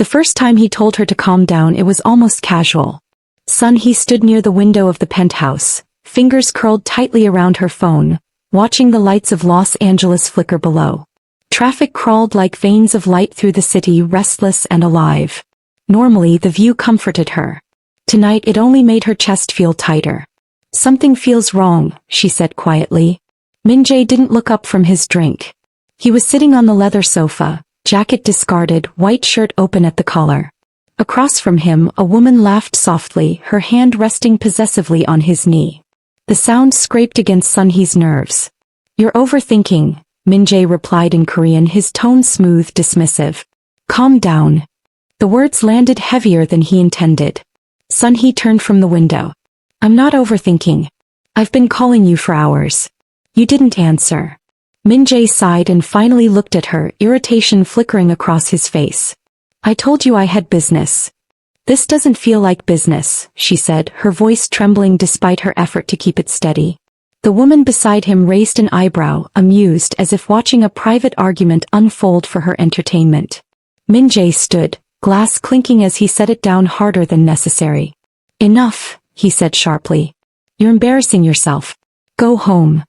The first time he told her to calm down, it was almost casual. He stood near the window of the penthouse, fingers curled tightly around her phone, watching the lights of Los Angeles flicker below. Traffic crawled like veins of light through the city, restless and alive. Normally the view comforted her. Tonight it only made her chest feel tighter. "Something feels wrong," she said quietly. Min-jae didn't look up from his drink. He was sitting on the leather sofa, jacket discarded, white shirt open at the collar. Across from him, a woman laughed softly, her hand resting possessively on his knee. The sound scraped against Sunhee's nerves. "You're overthinking," Min-jae replied in Korean, his tone smooth, dismissive. "Calm down." The words landed heavier than he intended. Sunhee turned from the window. "I'm not overthinking. I've been calling you for hours. You didn't answer." Min-jae sighed and finally looked at her, irritation flickering across his face. "I told you I had business." "This doesn't feel like business," she said, her voice trembling despite her effort to keep it steady. The woman beside him raised an eyebrow, amused, as if watching a private argument unfold for her entertainment. Min-jae stood, glass clinking as he set it down harder than necessary. "Enough," he said sharply. "You're embarrassing yourself. Go home."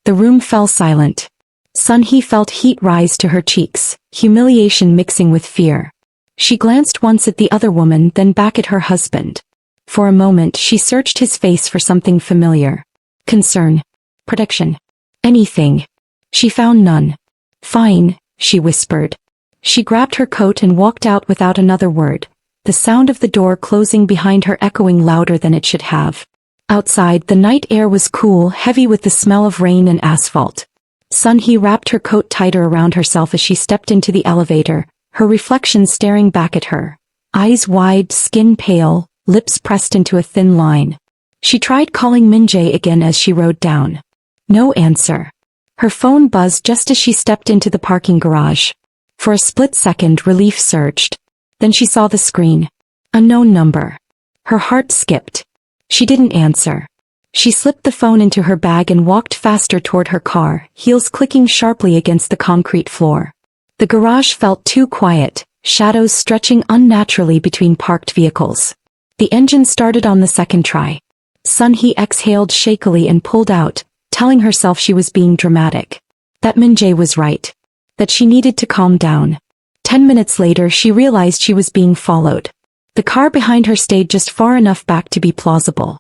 The room fell silent. Sunhee felt heat rise to her cheeks, humiliation mixing with fear. She glanced once at the other woman, then back at her husband. For a moment she searched his face for something familiar. Concern. Protection. Anything. She found none. "Fine," she whispered. She grabbed her coat and walked out without another word, the sound of the door closing behind her echoing louder than it should have. Outside, the night air was cool, heavy with the smell of rain and asphalt. Sunhee wrapped her coat tighter around herself as she stepped into the elevator, her reflection staring back at her. Eyes wide, skin pale, lips pressed into a thin line. She tried calling Min-jae again as she rode down. No answer. Her phone buzzed just as she stepped into the parking garage. For a split second, relief surged. Then she saw the screen. Unknown number. Her heart skipped. She didn't answer. She slipped the phone into her bag and walked faster toward her car, heels clicking sharply against the concrete floor. The garage felt too quiet, shadows stretching unnaturally between parked vehicles. The engine started on the second try. Sunhee exhaled shakily and pulled out, telling herself she was being dramatic. That Min-jae was right. That she needed to calm down. 10 minutes later she realized she was being followed. The car behind her stayed just far enough back to be plausible.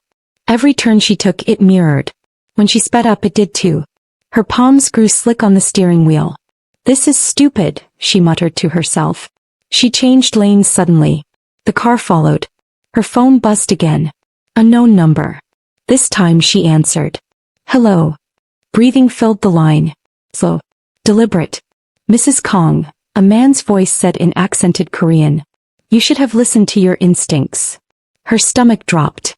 Every turn she took, it mirrored. When she sped up, it did too. Her palms grew slick on the steering wheel. "This is stupid," she muttered to herself. She changed lanes suddenly. The car followed. Her phone buzzed again. Unknown number. This time she answered. "Hello." Breathing filled the line. Slow. Deliberate. "Mrs. Kong," a man's voice said in accented Korean. "You should have listened to your instincts." Her stomach dropped.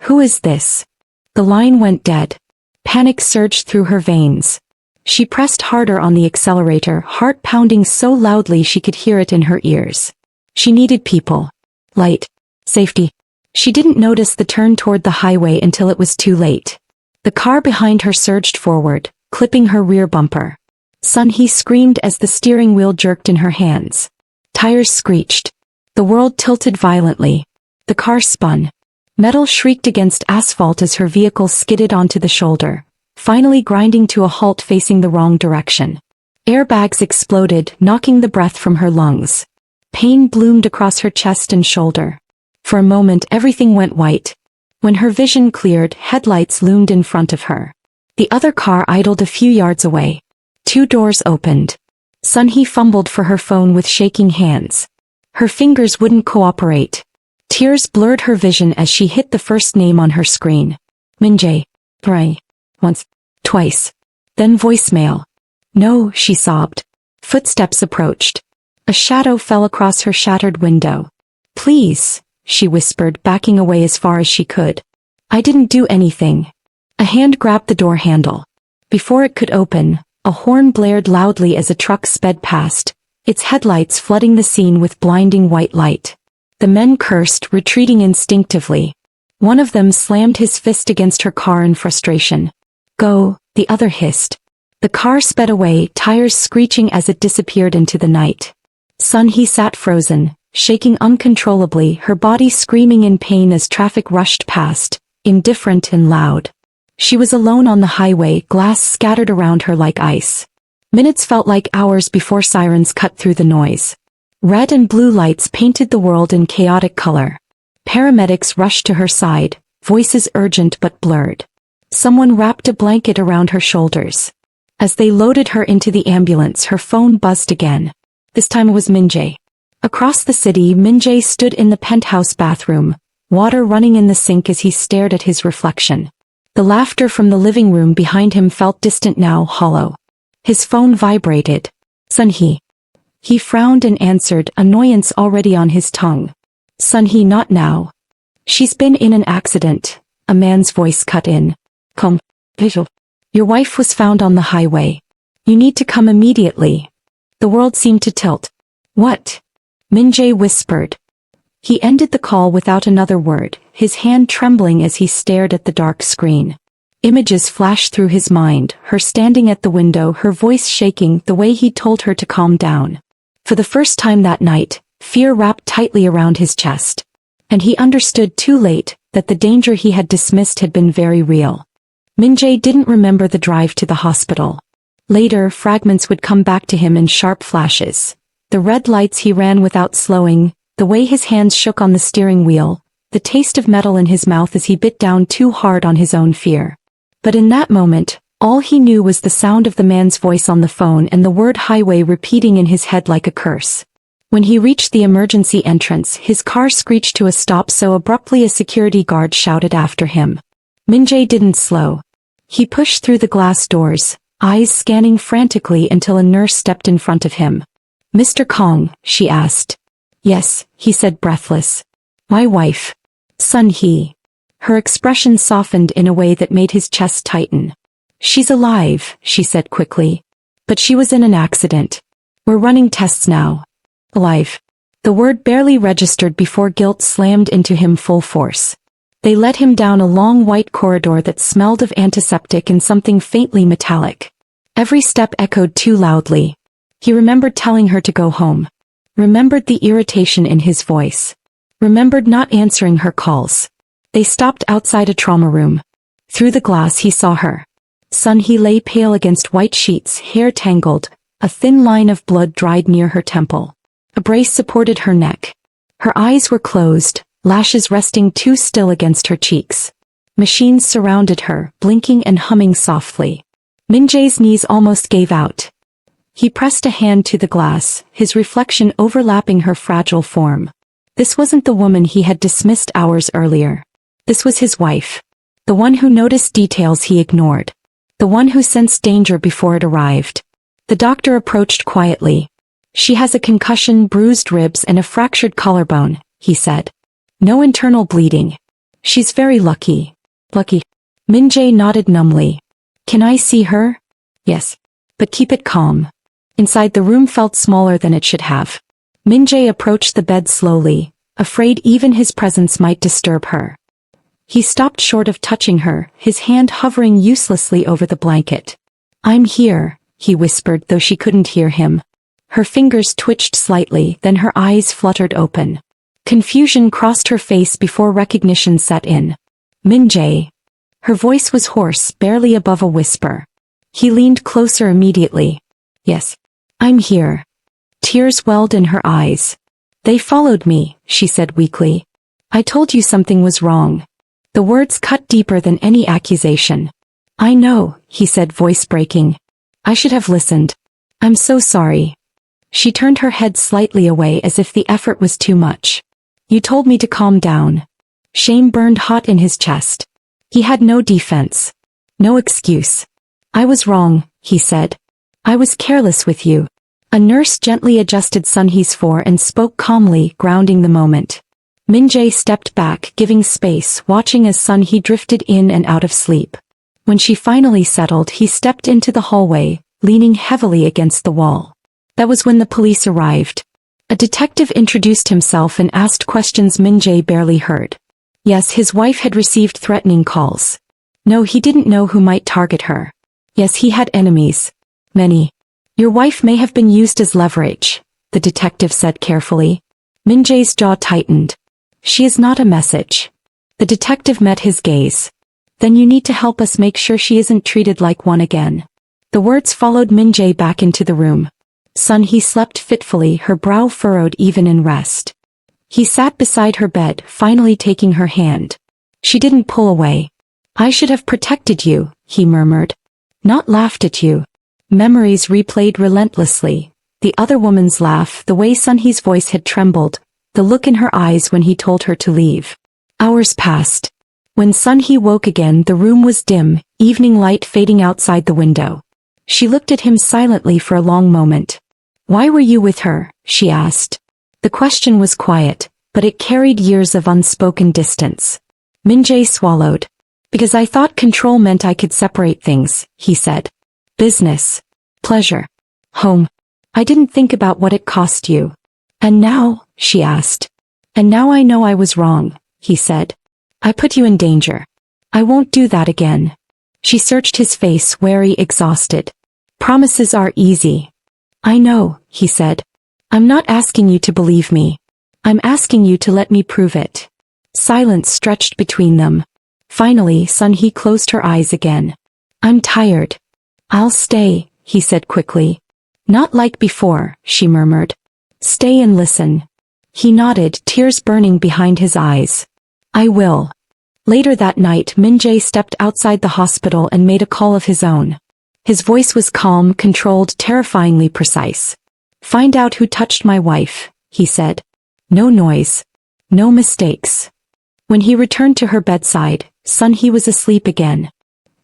Who is this? The line went dead. Panic surged through her veins. She pressed harder on the accelerator, heart pounding so loudly she could hear it in her ears. She needed people. Light. Safety. She didn't notice the turn toward the highway until it was too late. The car behind her surged forward, clipping her rear bumper. Sunhee screamed as the steering wheel jerked in her hands. Tires screeched. The world tilted violently. The car spun. Metal shrieked against asphalt as her vehicle skidded onto the shoulder, finally grinding to a halt facing the wrong direction. Airbags exploded, knocking the breath from her lungs. Pain bloomed across her chest and shoulder. For a moment everything went white. When her vision cleared, headlights loomed in front of her. The other car idled a few yards away. 2 doors opened. Sunhee fumbled for her phone with shaking hands. Her fingers wouldn't cooperate. Tears blurred her vision as she hit the first name on her screen. Min-jae. Right. Once. Twice. Then voicemail. "No," she sobbed. Footsteps approached. A shadow fell across her shattered window. "Please," she whispered, backing away as far as she could. "I didn't do anything." A hand grabbed the door handle. Before it could open, a horn blared loudly as a truck sped past, its headlights flooding the scene with blinding white light. The men cursed, retreating instinctively. One of them slammed his fist against her car in frustration. "Go," the other hissed. The car sped away, tires screeching as it disappeared into the night. Sunhee sat frozen, shaking uncontrollably, her body screaming in pain as traffic rushed past, indifferent and loud. She was alone on the highway, glass scattered around her like ice. Minutes felt like hours before sirens cut through the noise. Red and blue lights painted the world in chaotic color. Paramedics rushed to her side, voices urgent but blurred. Someone wrapped a blanket around her shoulders. As they loaded her into the ambulance, her phone buzzed again. This time it was Minjae. Across the city, Minjae stood in the penthouse bathroom, water running in the sink as he stared at his reflection. The laughter from the living room behind him felt distant now, hollow. His phone vibrated. Sunhee. He frowned and answered, annoyance already on his tongue. Sunhee, not now. She's been in an accident, a man's voice cut in. Come, visual. Your wife was found on the highway. You need to come immediately. The world seemed to tilt. What? Minjae whispered. He ended the call without another word, his hand trembling as he stared at the dark screen. Images flashed through his mind, her standing at the window, her voice shaking, the way he'd told her to calm down. For the first time that night, fear wrapped tightly around his chest. And he understood too late that the danger he had dismissed had been very real. Minjae didn't remember the drive to the hospital. Later, fragments would come back to him in sharp flashes. The red lights he ran without slowing, the way his hands shook on the steering wheel, the taste of metal in his mouth as he bit down too hard on his own fear. But in that moment, all he knew was the sound of the man's voice on the phone and the word highway repeating in his head like a curse. When he reached the emergency entrance, his car screeched to a stop so abruptly a security guard shouted after him. Minjae didn't slow. He pushed through the glass doors, eyes scanning frantically until a nurse stepped in front of him. Mr. Kong, she asked. Yes, he said breathless. My wife. Sunhee. Her expression softened in a way that made his chest tighten. She's alive, she said quickly. But she was in an accident. We're running tests now. Alive. The word barely registered before guilt slammed into him full force. They led him down a long white corridor that smelled of antiseptic and something faintly metallic. Every step echoed too loudly. He remembered telling her to go home. Remembered the irritation in his voice. Remembered not answering her calls. They stopped outside a trauma room. Through the glass he saw her. Sunhee lay pale against white sheets, hair tangled, a thin line of blood dried near her temple. A brace supported her neck. Her eyes were closed, lashes resting too still against her cheeks. Machines surrounded her, blinking and humming softly. Minjae's knees almost gave out. He pressed a hand to the glass, his reflection overlapping her fragile form. This wasn't the woman he had dismissed hours earlier. This was his wife. The one who noticed details he ignored. The one who sensed danger before it arrived. The doctor approached quietly. She has a concussion, bruised ribs and a fractured collarbone, he said. No internal bleeding. She's very lucky. Lucky. Minjae nodded numbly. Can I see her? Yes. But keep it calm. Inside the room felt smaller than it should have. Minjae approached the bed slowly, afraid even his presence might disturb her. He stopped short of touching her, his hand hovering uselessly over the blanket. I'm here, he whispered, though she couldn't hear him. Her fingers twitched slightly, then her eyes fluttered open. Confusion crossed her face before recognition set in. Minjae. Her voice was hoarse, barely above a whisper. He leaned closer immediately. Yes. I'm here. Tears welled in her eyes. They followed me, she said weakly. I told you something was wrong. The words cut deeper than any accusation. I know, he said, voice breaking. I should have listened. I'm so sorry. She turned her head slightly away as if the effort was too much. You told me to calm down. Shame burned hot in his chest. He had no defense. No excuse. I was wrong, he said. I was careless with you. A nurse gently adjusted Sunhee's fore and spoke calmly, grounding the moment. Minjae stepped back, giving space, watching as Sunhee drifted in and out of sleep. When she finally settled, he stepped into the hallway, leaning heavily against the wall. That was when the police arrived. A detective introduced himself and asked questions Minjae barely heard. Yes, his wife had received threatening calls. No, he didn't know who might target her. Yes, he had enemies. Many. Your wife may have been used as leverage, the detective said carefully. Min-jae's jaw tightened. She is not a message. The detective met his gaze. Then you need to help us make sure she isn't treated like one again. The words followed Min-jae back into the room. Sun-hee slept fitfully, her brow furrowed even in rest. He sat beside her bed, finally taking her hand. She didn't pull away. I should have protected you, he murmured. Not laughed at you. Memories replayed relentlessly. The other woman's laugh, the way Sun-hee's voice had trembled, the look in her eyes when he told her to leave. Hours passed. When Sun-hee woke again, the room was dim, evening light fading outside the window. She looked at him silently for a long moment. Why were you with her? She asked. The question was quiet, but it carried years of unspoken distance. Min-jae swallowed. Because I thought control meant I could separate things, he said. Business. Pleasure. Home. I didn't think about what it cost you. And now, she asked. And now I know I was wrong, he said. I put you in danger. I won't do that again. She searched his face, wary, exhausted. Promises are easy. I know, he said. I'm not asking you to believe me. I'm asking you to let me prove it. Silence stretched between them. Finally, Sun-hee closed her eyes again. I'm tired. I'll stay, he said quickly. Not like before, she murmured. Stay and listen. He nodded, tears burning behind his eyes. I will. Later that night, Min-jae stepped outside the hospital and made a call of his own. His voice was calm, controlled, terrifyingly precise. Find out who touched my wife, he said. No noise. No mistakes. When he returned to her bedside, Sun-hee was asleep again.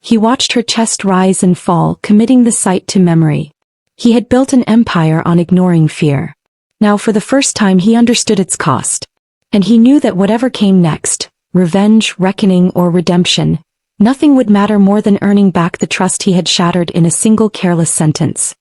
He watched her chest rise and fall, committing the sight to memory. He had built an empire on ignoring fear. Now for the first time he understood its cost. And he knew that whatever came next, revenge, reckoning, or redemption, nothing would matter more than earning back the trust he had shattered in a single careless sentence.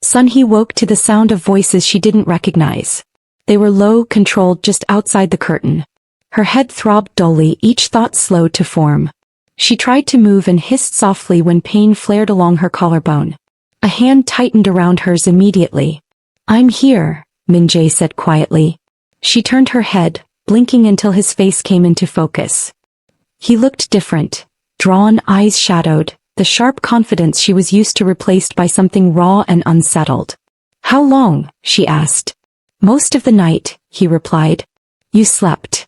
Sun-hee woke to the sound of voices she didn't recognize. They were low, controlled, just outside the curtain. Her head throbbed dully, each thought slowed to form. She tried to move and hissed softly when pain flared along her collarbone. A hand tightened around hers immediately. I'm here, Min-jae said quietly. She turned her head, blinking until his face came into focus. He looked different, drawn, eyes shadowed, the sharp confidence she was used to replaced by something raw and unsettled. How long? She asked. Most of the night, he replied. You slept.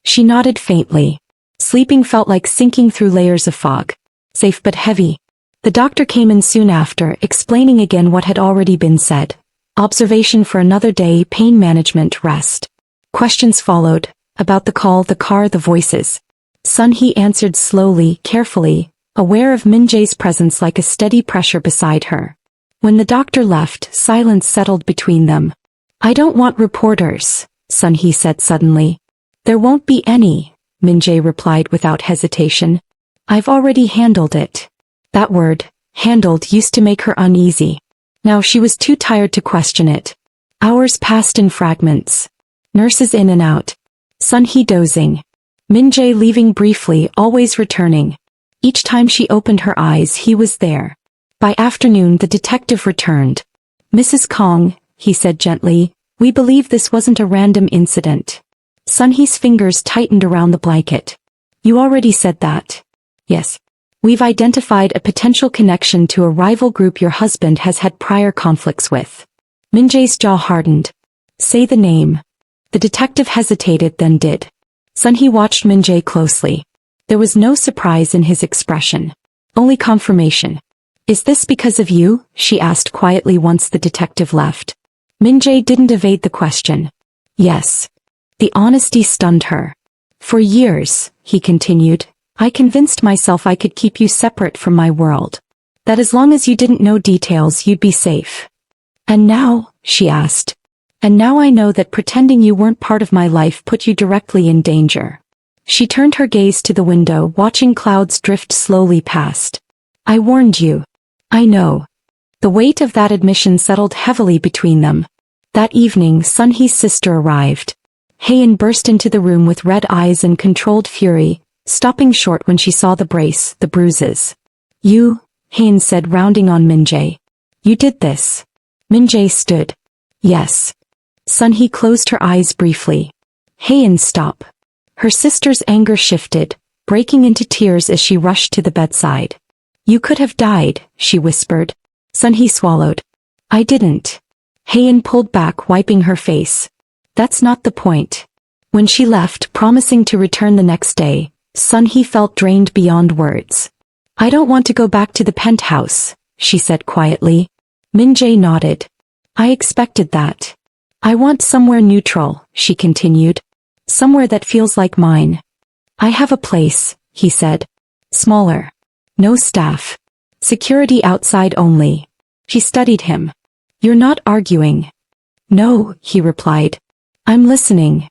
She nodded faintly. Sleeping felt like sinking through layers of fog. Safe but heavy. The doctor came in soon after, explaining again what had already been said. Observation for another day, pain management, rest. Questions followed, about the call, the car, the voices. Sun-hee answered slowly, carefully, aware of Min-jae's presence like a steady pressure beside her. When the doctor left, silence settled between them. I don't want reporters, Sun-hee said suddenly. There won't be any, Min-jae replied without hesitation. I've already handled it. That word, handled, used to make her uneasy. Now she was too tired to question it. Hours passed in fragments. Nurses in and out. Sun-hee dozing. Min-jae leaving briefly, always returning. Each time she opened her eyes, he was there. By afternoon the detective returned. Mrs. Kong, he said gently, we believe this wasn't a random incident. Sun-hee's fingers tightened around the blanket. You already said that. Yes. We've identified a potential connection to a rival group your husband has had prior conflicts with. Min-jae's jaw hardened. Say the name. The detective hesitated, then did. Sun-hee watched Min-jae closely. There was no surprise in his expression. Only confirmation. Is this because of you? She asked quietly once the detective left. Min-jae didn't evade the question. Yes. The honesty stunned her. For years, he continued, I convinced myself I could keep you separate from my world. That as long as you didn't know details you'd be safe. And now, she asked. And now I know that pretending you weren't part of my life put you directly in danger. She turned her gaze to the window, watching clouds drift slowly past. I warned you. I know. The weight of that admission settled heavily between them. That evening, Sun-hee's sister arrived. Haein burst into the room with red eyes and controlled fury, stopping short when she saw the brace, the bruises. You, Haein said, rounding on Min-jae. You did this. Min-jae stood. Yes. Sun-hee closed her eyes briefly. Haein, stop. Her sister's anger shifted, breaking into tears as she rushed to the bedside. You could have died, she whispered. Sun-hee swallowed. I didn't. Haein pulled back, wiping her face. That's not the point. When she left, promising to return the next day, Sun-hee felt drained beyond words. I don't want to go back to the penthouse, she said quietly. Min-jae nodded. I expected that. I want somewhere neutral, she continued. Somewhere that feels like mine. I have a place, he said. Smaller. No staff. Security outside only. She studied him. You're not arguing. No, he replied. I'm listening.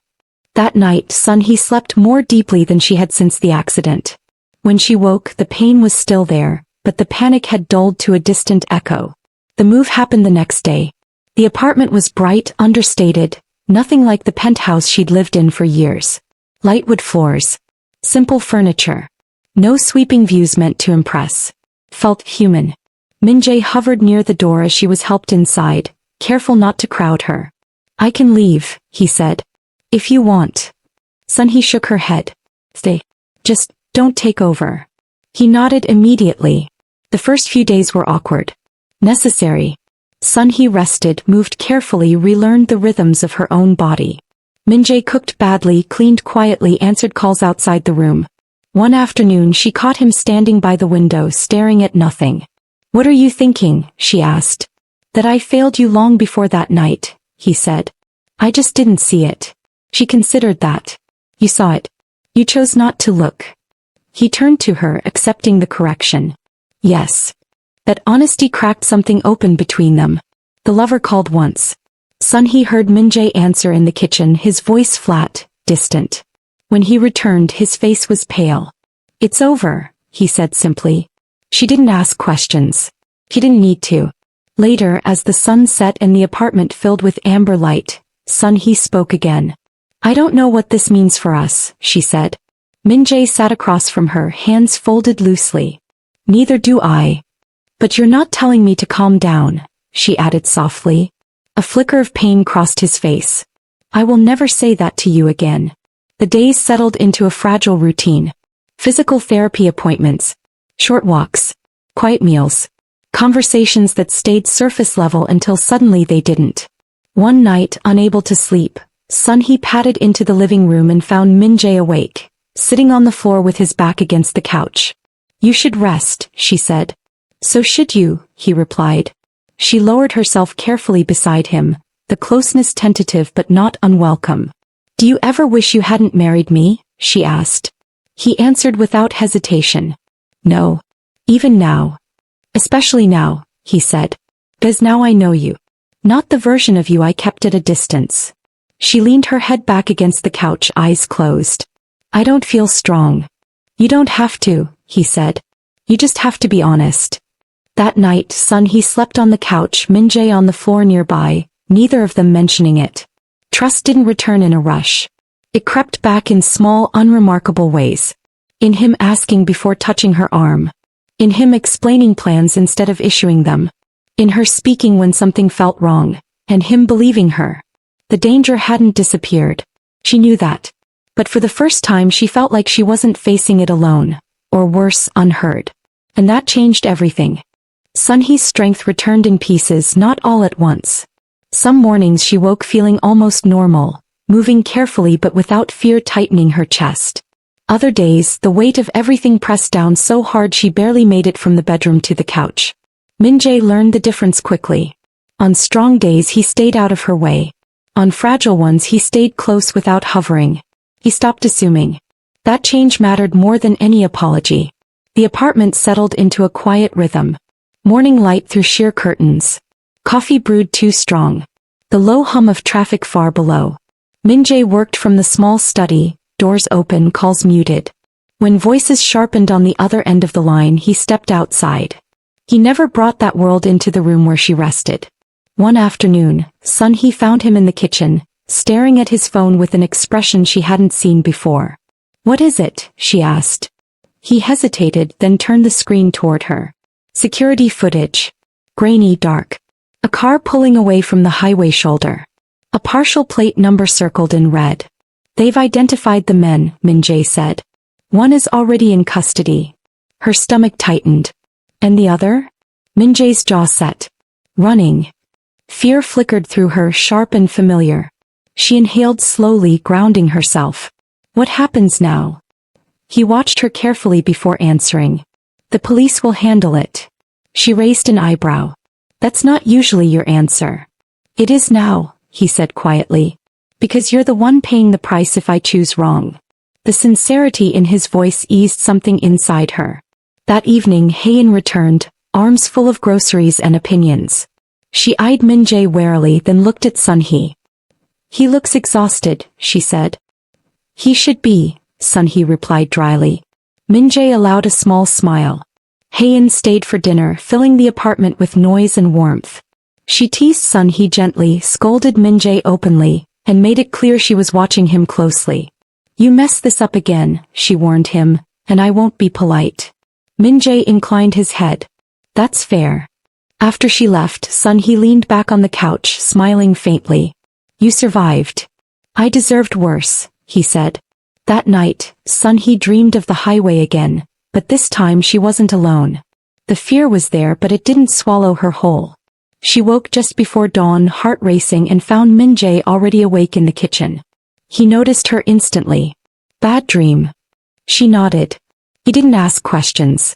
That night, Sun-hee slept more deeply than she had since the accident. When she woke, the pain was still there, but the panic had dulled to a distant echo. The move happened the next day. The apartment was bright, understated, nothing like the penthouse she'd lived in for years. Light wood floors. Simple furniture. No sweeping views meant to impress. Felt human. Min-jae hovered near the door as she was helped inside, careful not to crowd her. I can leave, he said. If you want. Sun-hee shook her head. Stay. Just don't take over. He nodded immediately. The first few days were awkward. Necessary. Sun-hee rested, moved carefully, relearned the rhythms of her own body. Min-jae cooked badly, cleaned quietly, answered calls outside the room. One afternoon she caught him standing by the window, staring at nothing. What are you thinking? She asked. That I failed you long before that night, he said. I just didn't see it. She considered that. You saw it. You chose not to look. He turned to her, accepting the correction. Yes. That honesty cracked something open between them. The lover called once. Sun-hee heard Min-jae answer in the kitchen, his voice flat, distant. When he returned, his face was pale. It's over, he said simply. She didn't ask questions. He didn't need to. Later, as the sun set and the apartment filled with amber light, Sun-hee spoke again. I don't know what this means for us, she said. Min-jae sat across from her, hands folded loosely. Neither do I. But you're not telling me to calm down, she added softly. A flicker of pain crossed his face. I will never say that to you again. The days settled into a fragile routine. Physical therapy appointments. Short walks. Quiet meals. Conversations that stayed surface level until suddenly they didn't. One night, unable to sleep, Sun-hee padded into the living room and found Min-jae awake, sitting on the floor with his back against the couch. You should rest, she said. So should you, he replied. She lowered herself carefully beside him, the closeness tentative but not unwelcome. Do you ever wish you hadn't married me? She asked. He answered without hesitation. No. Even now. Especially now, he said. Because now I know you. Not the version of you I kept at a distance. She leaned her head back against the couch, eyes closed. I don't feel strong. You don't have to, he said. You just have to be honest. That night, Sun-hee slept on the couch, Min-jae on the floor nearby, neither of them mentioning it. Trust didn't return in a rush. It crept back in small, unremarkable ways. In him asking before touching her arm. In him explaining plans instead of issuing them. In her speaking when something felt wrong, and him believing her. The danger hadn't disappeared. She knew that. But for the first time she felt like she wasn't facing it alone, or worse, unheard. And that changed everything. Sun-hee's strength returned in pieces, not all at once. Some mornings she woke feeling almost normal, moving carefully but without fear tightening her chest. Other days, the weight of everything pressed down so hard she barely made it from the bedroom to the couch. Min-jae learned the difference quickly. On strong days he stayed out of her way. On fragile ones he stayed close without hovering. He stopped assuming. That change mattered more than any apology. The apartment settled into a quiet rhythm. Morning light through sheer curtains. Coffee brewed too strong. The low hum of traffic far below. Min-jae worked from the small study, doors open, calls muted. When voices sharpened on the other end of the line he stepped outside. He never brought that world into the room where she rested. One afternoon, Sun-hee found him in the kitchen, staring at his phone with an expression she hadn't seen before. What is it? She asked. He hesitated, then turned the screen toward her. Security footage. Grainy, dark. A car pulling away from the highway shoulder. A partial plate number circled in red. They've identified the men, Min-jae said. One is already in custody. Her stomach tightened. And the other? Min-jae's jaw set. Running. Fear flickered through her, sharp and familiar. She inhaled slowly, grounding herself. What happens now? He watched her carefully before answering. The police will handle it. She raised an eyebrow. That's not usually your answer. It is now, he said quietly. Because you're the one paying the price if I choose wrong. The sincerity in his voice eased something inside her. That evening Haein returned, arms full of groceries and opinions. She eyed Min-jae warily, then looked at Sun-hee. He looks exhausted, she said. He should be, Sun-hee replied dryly. Min-jae allowed a small smile. Haein stayed for dinner, filling the apartment with noise and warmth. She teased Sun-hee gently, scolded Min-jae openly, and made it clear she was watching him closely. You mess this up again, she warned him, and I won't be polite. Min-jae inclined his head. That's fair. After she left, Sun-hee leaned back on the couch, smiling faintly. You survived. I deserved worse, he said. That night, Sun-hee dreamed of the highway again, but this time she wasn't alone. The fear was there, but it didn't swallow her whole. She woke just before dawn, heart racing, and found Min-jae already awake in the kitchen. He noticed her instantly. Bad dream. She nodded. He didn't ask questions.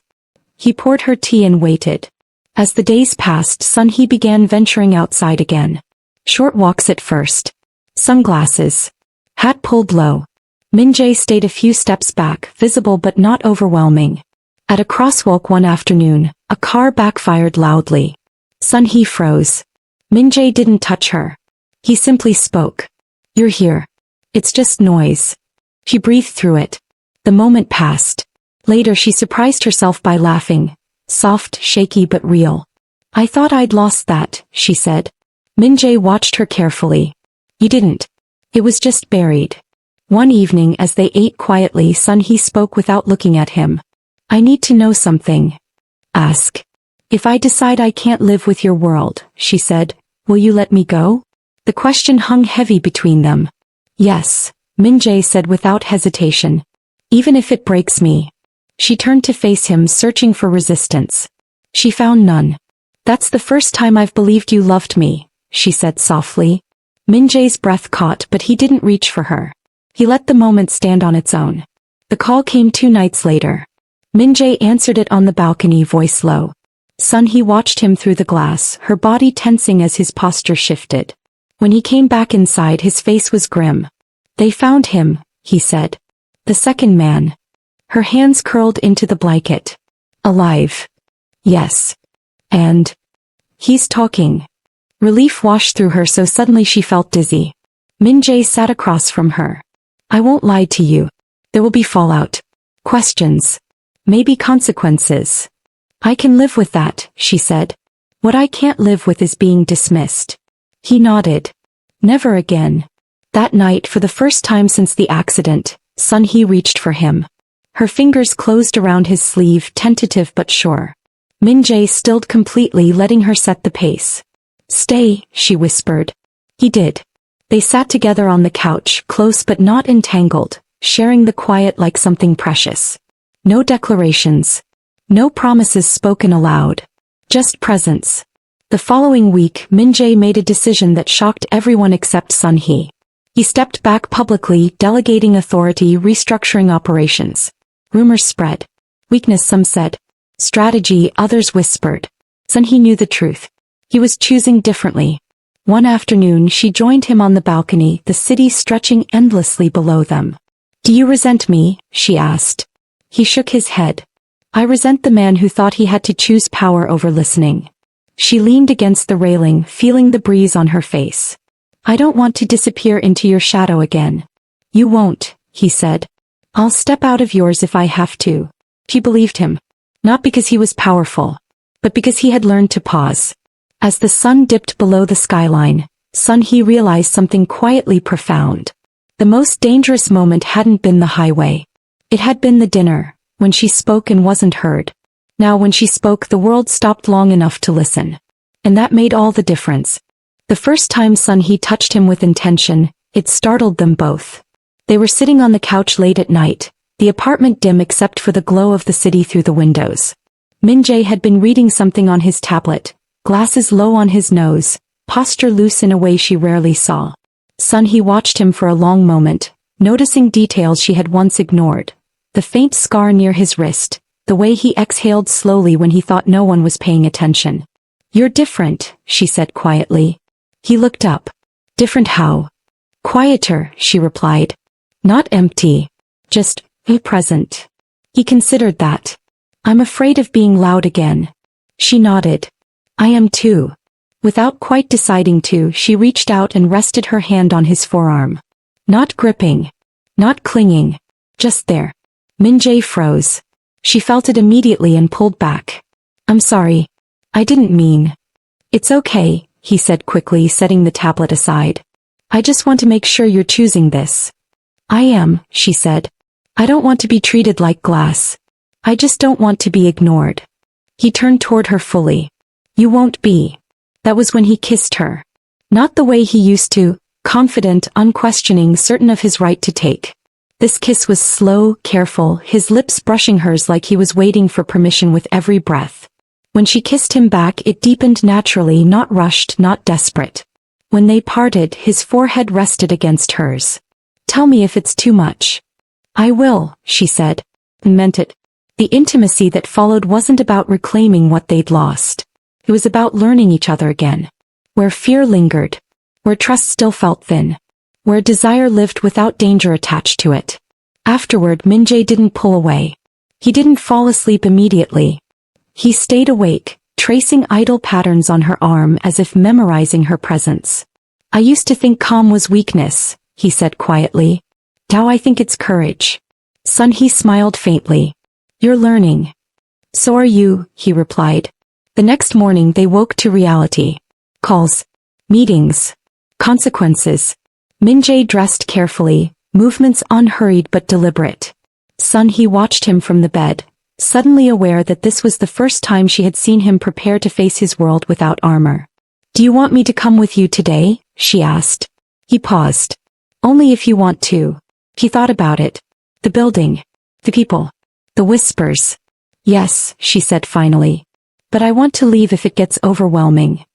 He poured her tea and waited. As the days passed, Sun-hee began venturing outside again. Short walks at first. Sunglasses. Hat pulled low. Min-jae stayed a few steps back, visible but not overwhelming. At a crosswalk one afternoon, a car backfired loudly. Sun-hee froze. Min-jae didn't touch her. He simply spoke. You're here. It's just noise. She breathed through it. The moment passed. Later she surprised herself by laughing. Soft, shaky but real. I thought I'd lost that, she said. Min-jae watched her carefully. You didn't. It was just buried. One evening as they ate quietly, Sun-hee spoke without looking at him. I need to know something. Ask. If I decide I can't live with your world, she said, will you let me go? The question hung heavy between them. Yes, Min-jae said without hesitation. Even if it breaks me. She turned to face him, searching for resistance. She found none. That's the first time I've believed you loved me, she said softly. Min-jae's breath caught, but he didn't reach for her. He let the moment stand on its own. The call came 2 nights later. Min-jae answered it on the balcony, voice low. Sun-hee watched him through the glass, her body tensing as his posture shifted. When he came back inside, his face was grim. They found him, he said. The second man. Her hands curled into the blanket. Alive. Yes. And he's talking. Relief washed through her, so suddenly she felt dizzy. Min-jae sat across from her. I won't lie to you. There will be fallout. Questions. Maybe consequences. I can live with that, she said. What I can't live with is being dismissed. He nodded. Never again. That night, for the first time since the accident, Sun-hee reached for him. Her fingers closed around his sleeve, tentative but sure. Min-jae stilled completely, letting her set the pace. Stay, she whispered. He did. They sat together on the couch, close but not entangled, sharing the quiet like something precious. No declarations. No promises spoken aloud. Just presence. The following week, Min-jae made a decision that shocked everyone except Sun-hee. He stepped back publicly, delegating authority, restructuring operations. Rumors spread. Weakness, some said. Strategy, others whispered. Sun-hee knew the truth. He was choosing differently. One afternoon she joined him on the balcony, the city stretching endlessly below them. Do you resent me? She asked. He shook his head. I resent the man who thought he had to choose power over listening. She leaned against the railing, feeling the breeze on her face. I don't want to disappear into your shadow again. You won't, he said. I'll step out of yours if I have to. She believed him. Not because he was powerful, but because he had learned to pause. As the sun dipped below the skyline, Sun-hee realized something quietly profound. The most dangerous moment hadn't been the highway. It had been the dinner, when she spoke and wasn't heard. Now when she spoke, the world stopped long enough to listen. And that made all the difference. The first time Sun Hee touched him with intention, it startled them both. They were sitting on the couch late at night, the apartment dim except for the glow of the city through the windows. Min Jae had been reading something on his tablet, glasses low on his nose, posture loose in a way she rarely saw. Sun Hee watched him for a long moment, noticing details she had once ignored. The faint scar near his wrist, the way he exhaled slowly when he thought no one was paying attention. "You're different," she said quietly. He looked up. "Different how?" "Quieter," she replied. "Not empty. Just, present." He considered that. "I'm afraid of being loud again." She nodded. "I am too." Without quite deciding to, she reached out and rested her hand on his forearm. Not gripping. Not clinging. Just there. Min Jae froze. She felt it immediately and pulled back. "I'm sorry. I didn't mean." "It's okay," he said quickly, setting the tablet aside. "I just want to make sure you're choosing this." "I am," she said. "I don't want to be treated like glass. I just don't want to be ignored." He turned toward her fully. "You won't be." That was when he kissed her. Not the way he used to, confident, unquestioning, certain of his right to take. This kiss was slow, careful, his lips brushing hers like he was waiting for permission with every breath. When she kissed him back, it deepened naturally, not rushed, not desperate. When they parted, his forehead rested against hers. "Tell me if it's too much." "I will," she said, and meant it. The intimacy that followed wasn't about reclaiming what they'd lost. It was about learning each other again. Where fear lingered. Where trust still felt thin. Where desire lived without danger attached to it. Afterward, Min Jae didn't pull away. He didn't fall asleep immediately. He stayed awake, tracing idle patterns on her arm as if memorizing her presence. "I used to think calm was weakness," he said quietly. "Now I think it's courage." Sun Hee smiled faintly. "You're learning." "So are you," he replied. The next morning they woke to reality. Calls. Meetings. Consequences. Min Jae dressed carefully, movements unhurried but deliberate. Sun Hee watched him from the bed, suddenly aware that this was the first time she had seen him prepare to face his world without armor. "Do you want me to come with you today?" she asked. He paused. "Only if you want to." He thought about it. The building. The people. The whispers. "Yes," she said finally. "But I want to leave if it gets overwhelming."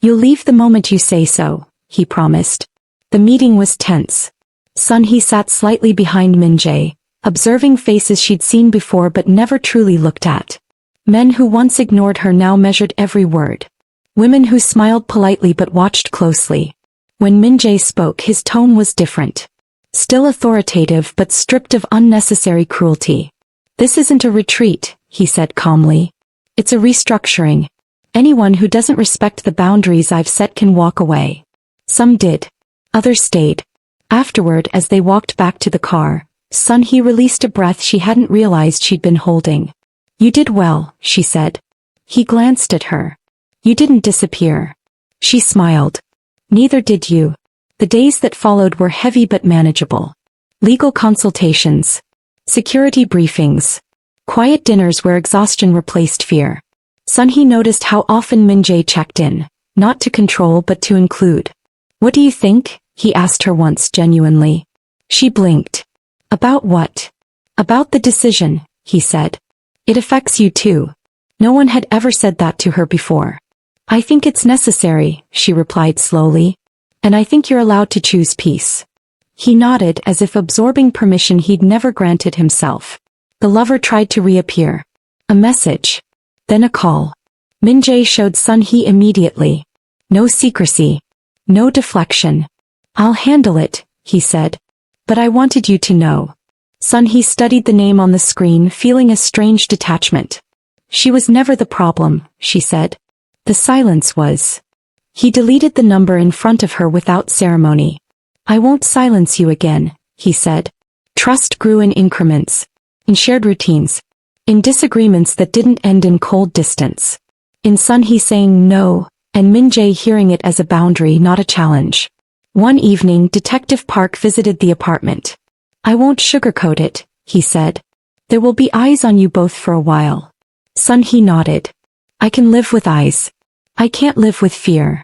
"You'll leave the moment you say so," he promised. The meeting was tense. Sun Hee sat slightly behind Min Jae, observing faces she'd seen before but never truly looked at. Men who once ignored her now measured every word. Women who smiled politely but watched closely. When Min Jae spoke, his tone was different. Still authoritative but stripped of unnecessary cruelty. "This isn't a retreat," he said calmly. "It's a restructuring. Anyone who doesn't respect the boundaries I've set can walk away." Some did. Others stayed. Afterward, as they walked back to the car, Sun Hee released a breath she hadn't realized she'd been holding. "You did well," she said. He glanced at her. "You didn't disappear." She smiled. "Neither did you." The days that followed were heavy but manageable. Legal consultations. Security briefings. Quiet dinners where exhaustion replaced fear. Sun Hee noticed how often Min Jae checked in, not to control but to include. "What do you think?" he asked her once genuinely. She blinked. "About what?" "About the decision," he said. "It affects you too." No one had ever said that to her before. "I think it's necessary," she replied slowly. "And I think you're allowed to choose peace." He nodded as if absorbing permission he'd never granted himself. The lover tried to reappear. A message. Then a call. Min Jae showed Sun Hee immediately. No secrecy. No deflection. "I'll handle it," he said. "But I wanted you to know." Sun Hee studied the name on the screen, feeling a strange detachment. "She was never the problem," she said. The silence was. He deleted the number in front of her without ceremony. "I won't silence you again," he said. Trust grew in increments. In shared routines. In disagreements that didn't end in cold distance. In Sun Hee saying no, and Min Jae hearing it as a boundary, not a challenge. One evening, Detective Park visited the apartment. "I won't sugarcoat it," he said. "There will be eyes on you both for a while." Sun Hee nodded. "I can live with eyes. I can't live with fear."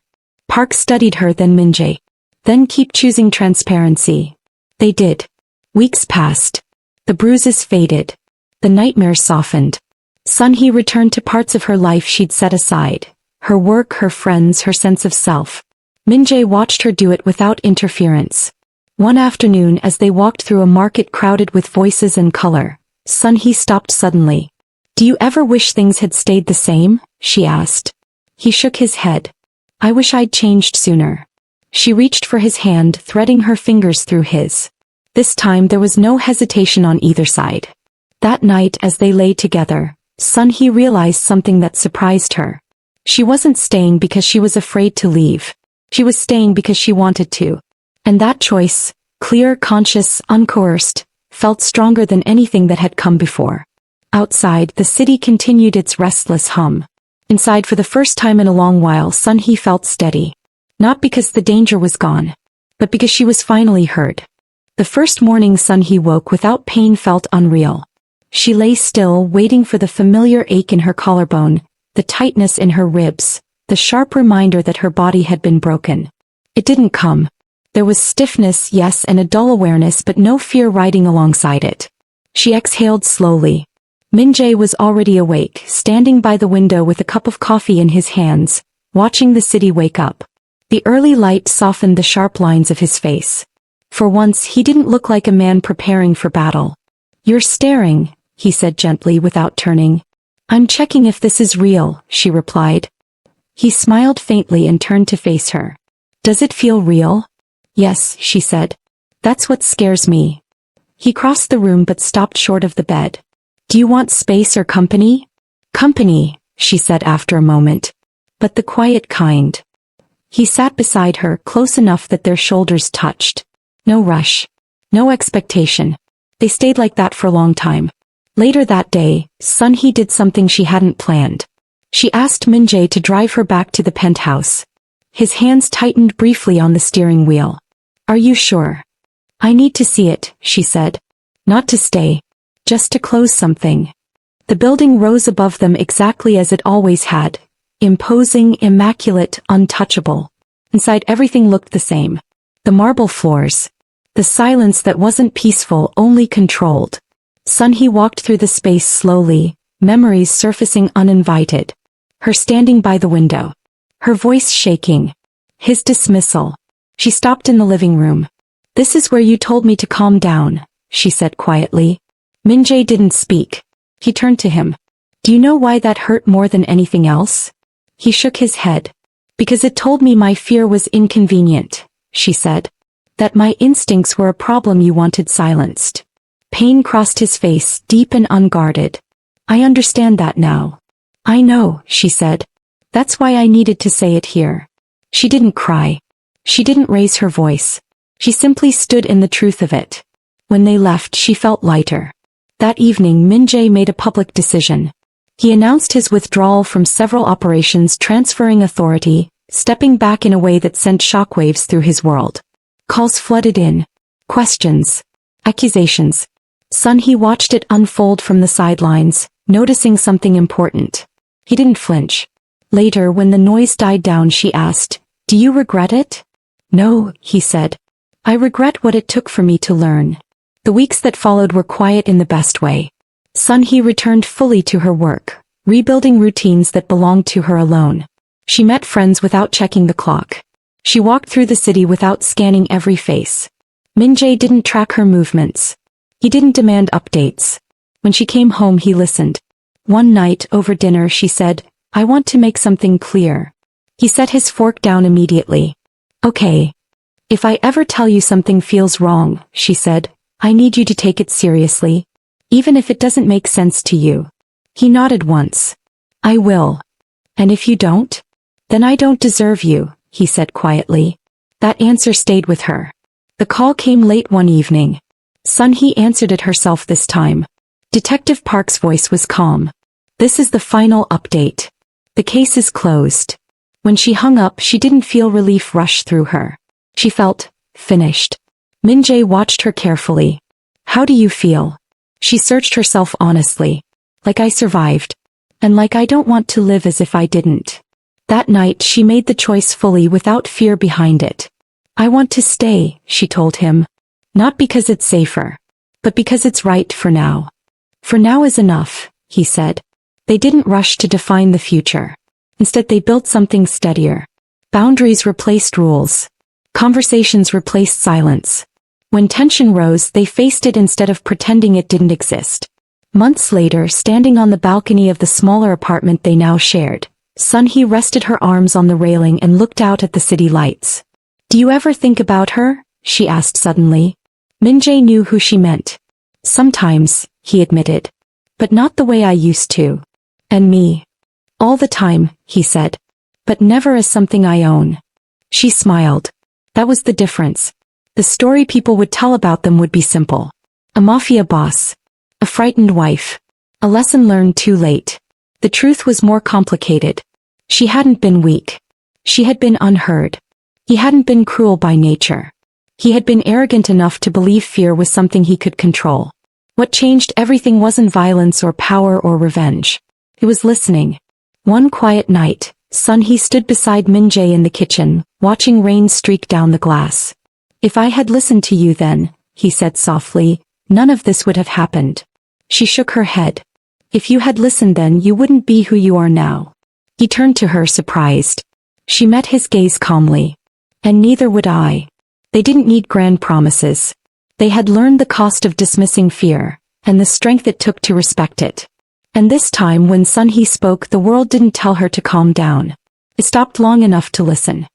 Park studied her, then Min-jae. Then keep choosing transparency. They did. Weeks passed. The bruises faded. The nightmares softened. Sun-hee returned to parts of her life she'd set aside. Her work, her friends, her sense of self. Min-jae watched her do it without interference. One afternoon as they walked through a market crowded with voices and color, Sun-hee stopped suddenly. "Do you ever wish things had stayed the same?" she asked. He shook his head. "I wish I'd changed sooner." She reached for his hand, threading her fingers through his. This time there was no hesitation on either side. That night as they lay together, Sun-hee realized something that surprised her. She wasn't staying because she was afraid to leave. She was staying because she wanted to. And that choice, clear, conscious, uncoerced, felt stronger than anything that had come before. Outside, the city continued its restless hum. Inside, for the first time in a long while, Sun-hee felt steady. Not because the danger was gone, but because she was finally heard. The first morning Sun-hee woke without pain felt unreal. She lay still, waiting for the familiar ache in her collarbone, the tightness in her ribs, the sharp reminder that her body had been broken. It didn't come. There was stiffness, yes, and a dull awareness, but no fear riding alongside it. She exhaled slowly. Min-jae was already awake, standing by the window with a cup of coffee in his hands, watching the city wake up. The early light softened the sharp lines of his face. For once he didn't look like a man preparing for battle. "You're staring," he said gently without turning. "I'm checking if this is real," she replied. He smiled faintly and turned to face her. "Does it feel real?" "Yes," she said. "That's what scares me." He crossed the room but stopped short of the bed. "Do you want space or company?" "Company," she said after a moment. "But the quiet kind." He sat beside her, close enough that their shoulders touched. No rush. No expectation. They stayed like that for a long time. Later that day, Sun-hee did something she hadn't planned. She asked Min-jae to drive her back to the penthouse. His hands tightened briefly on the steering wheel. "Are you sure?" "I need to see it," she said. "Not to stay. Just to close something." The building rose above them exactly as it always had. Imposing, immaculate, untouchable. Inside everything looked the same. The marble floors. The silence that wasn't peaceful, only controlled. Sun-hee walked through the space slowly, memories surfacing uninvited. Her standing by the window. Her voice shaking. His dismissal. She stopped in the living room. "This is where you told me to calm down," she said quietly. Min-jae didn't speak. He turned to him. "Do you know why that hurt more than anything else?" He shook his head. "Because it told me my fear was inconvenient," she said. "That my instincts were a problem you wanted silenced." Pain crossed his face, deep and unguarded. "I understand that now." "I know," she said. "That's why I needed to say it here." She didn't cry. She didn't raise her voice. She simply stood in the truth of it. When they left, she felt lighter. That evening, Min-jae made a public decision. He announced his withdrawal from several operations, transferring authority, stepping back in a way that sent shockwaves through his world. Calls flooded in. Questions. Accusations. Sun-hee watched it unfold from the sidelines, noticing something important. He didn't flinch. Later, when the noise died down, she asked, "Do you regret it?" "No," he said. "I regret what it took for me to learn." The weeks that followed were quiet in the best way. Sun-hee returned fully to her work, rebuilding routines that belonged to her alone. She met friends without checking the clock. She walked through the city without scanning every face. Min-jae didn't track her movements. He didn't demand updates. When she came home, he listened. One night, over dinner, she said, "I want to make something clear." He set his fork down immediately. "Okay. If I ever tell you something feels wrong," she said, "I need you to take it seriously. Even if it doesn't make sense to you." He nodded once. "I will. And if you don't? Then I don't deserve you," he said quietly. That answer stayed with her. The call came late one evening. Sun-hee answered it herself this time. Detective Park's voice was calm. "This is the final update. The case is closed." When she hung up, she didn't feel relief rush through her. She felt finished. Min-jae watched her carefully. "How do you feel?" She searched herself honestly. "Like I survived. And like I don't want to live as if I didn't." That night she made the choice fully without fear behind it. I want to stay, she told him. Not because it's safer, but because it's right for now. For now is enough, he said. They didn't rush to define the future. Instead they built something steadier. Boundaries replaced rules. Conversations replaced silence. When tension rose, they faced it instead of pretending it didn't exist. Months later, standing on the balcony of the smaller apartment they now shared, Sunhee rested her arms on the railing and looked out at the city lights. Do you ever think about her? She asked suddenly. Min-jae knew who she meant. Sometimes, he admitted. But not the way I used to. And me. All the time, he said. But never as something I own. She smiled. That was the difference. The story people would tell about them would be simple. A mafia boss. A frightened wife. A lesson learned too late. The truth was more complicated. She hadn't been weak. She had been unheard. He hadn't been cruel by nature. He had been arrogant enough to believe fear was something he could control. What changed everything wasn't violence or power or revenge. It was listening. One quiet night, Sunhee stood beside Min-jae in the kitchen, watching rain streak down the glass. If I had listened to you then, he said softly, none of this would have happened. She shook her head. If you had listened then you wouldn't be who you are now. He turned to her surprised. She met his gaze calmly. And neither would I. They didn't need grand promises. They had learned the cost of dismissing fear, and the strength it took to respect it. And this time when Sunhee spoke, the world didn't tell her to calm down. It stopped long enough to listen.